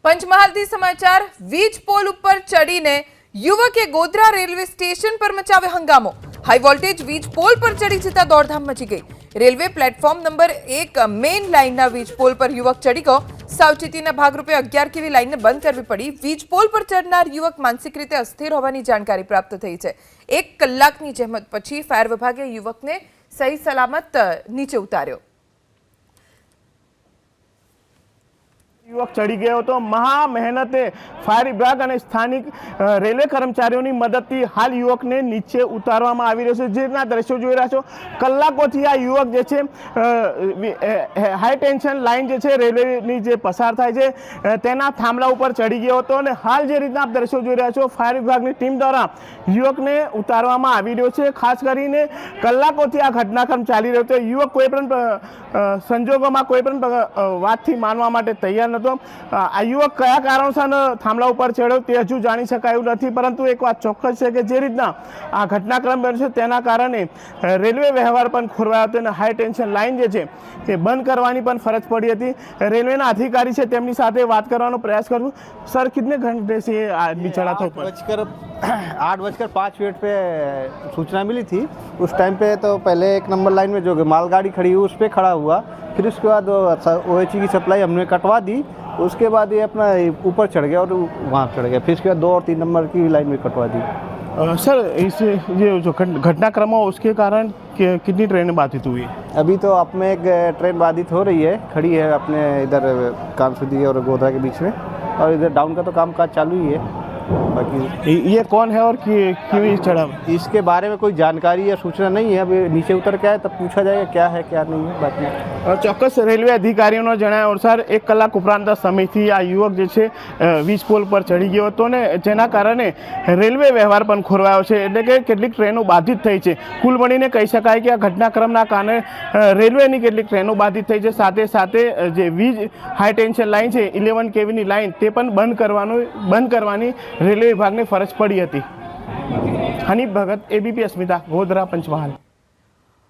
પંચમહાલથી સમાચાર વીજ પોલ ઉપર ચડીને યુવકે ગોધરા રેલવે સ્ટેશન પર મચાવ્યો હંગામો। હાઈ વોલ્ટેજ વીજ પોલ પર ચડી જતા દોડધામ મચી ગઈ। રેલવે પ્લેટફોર્મ નંબર 1 મેઇન લાઇનના વીજ પોલ પર યુવક ચડી ગયો। સાવચેતીના ભાગરૂપે 11 કેવી લાઇનને બંધ કરવી પડી। વીજ પોલ પર ચડનાર યુવક માનસિક રીતે અસ્થિર હોવાની જાણકારી પ્રાપ્ત થઈ છે। 1 કલાકની જહેમત પછી ફાયર વિભાગે યુવકને સહી સલામત નીચે ઉતાર્યો। युवक चढ़ी गयो तो महा मेहनते फायर विभाग और स्थानिक रेलवे कर्मचारीओनी मददथी हाल युवक ने नीचे उतारवामां आवी रह्यो छे। जे रीतना दृश्यो जोई रह्या छो कलाकोथी आ युवक जे छे हाई टेन्शन लाइन जे छे रेलवेनी जे पसार थाय छे तेना थांभला उपर चढ़ी गयो हतो अने हाल जे रीतना दृश्यो जोई रह्या छो फायर विभागनी टीम द्वारा युवकने उतारवामां आवी रह्यो छे। खास करीने कलाकोथी आ घटनाक्रम चाली रह्यो छे। युवक कोई पण संजोगोमां कोई पण वातथी मानवा माटे तैयार नतो। आ युवक कया कारणोसर थांभला उपर चढ़्यो ते हजू जाणी शकायुं नथी, परंतु एक बात चोक्कस छे के जे रीतना आ घटनाक्रम बन्यो छे तेना कारणे रेलवे व्यवहार पण खोरवायो हतो अने हाई टेन्शन लाइन जे छे ते बंद करवानी पण फरज पड़ी हती। रेलवेना अधिकारी छे तेमनी साथे वात करवानो प्रयास करूं। सर कितने घंटे से आदमी चढ़ा था ऊपर? 8:05 पे सूचना मिली थी। उस टाइम पे तो पहले 1 नंबर लाइन में जो मालगाड़ी खड़ी हुई उस पर खड़ा हुआ, फिर उसके बाद OHE की सप्लाई हमने कटवा दी। उसके बाद ये अपना ऊपर चढ़ गया और वहाँ चढ़ गया। फिर उसके बाद 2 और 3 नंबर की लाइन में कटवा दी। सर इस ये जो घटनाक्रम हो उसके कारण कितनी ट्रेनें बाधित हुई? अभी तो आप में एक ट्रेन बाधित हो रही है, खड़ी है अपने इधर कानसुदी और गोधरा के बीच में, और इधर डाउन का तो कामकाज चालू ही है। बाकी ये कौन है और क्यों चढ़ा? इसके बारे में कोई जानकारी या सूचना नहीं है। अभी नीचे उतर के आए तब पूछा जाएगा क्या है क्या नहीं है। बाकी ચોક્કસ રેલવે અધિકારીઓનો જણાવ્યા અનુસાર 1 કલાક ઉપરાંત સમયથી આ યુવક જે છે વીજ પોલ પર ચડી ગયો હતો ને જેના કારણે રેલવે વ્યવહાર પણ ખોરવાયો છે, એટલે કે કેટલીક ટ્રેનો બાધિત થઈ છે। કુલ મળીને કહી શકાય કે આ ઘટનાક્રમના કારણે રેલવેની કેટલીક ટ્રેનો બાધિત થઈ છે। સાથે સાથે જે વીજ હાઈ ટેન્શન લાઇન છે 11 કેવીની લાઇન તે પણ બંધ કરવાની રેલવે વિભાગને ફરજ પડી હતી। હનીફ ભગત, ABP અસ્મિતા, ગોધરા, પંચમહાલ।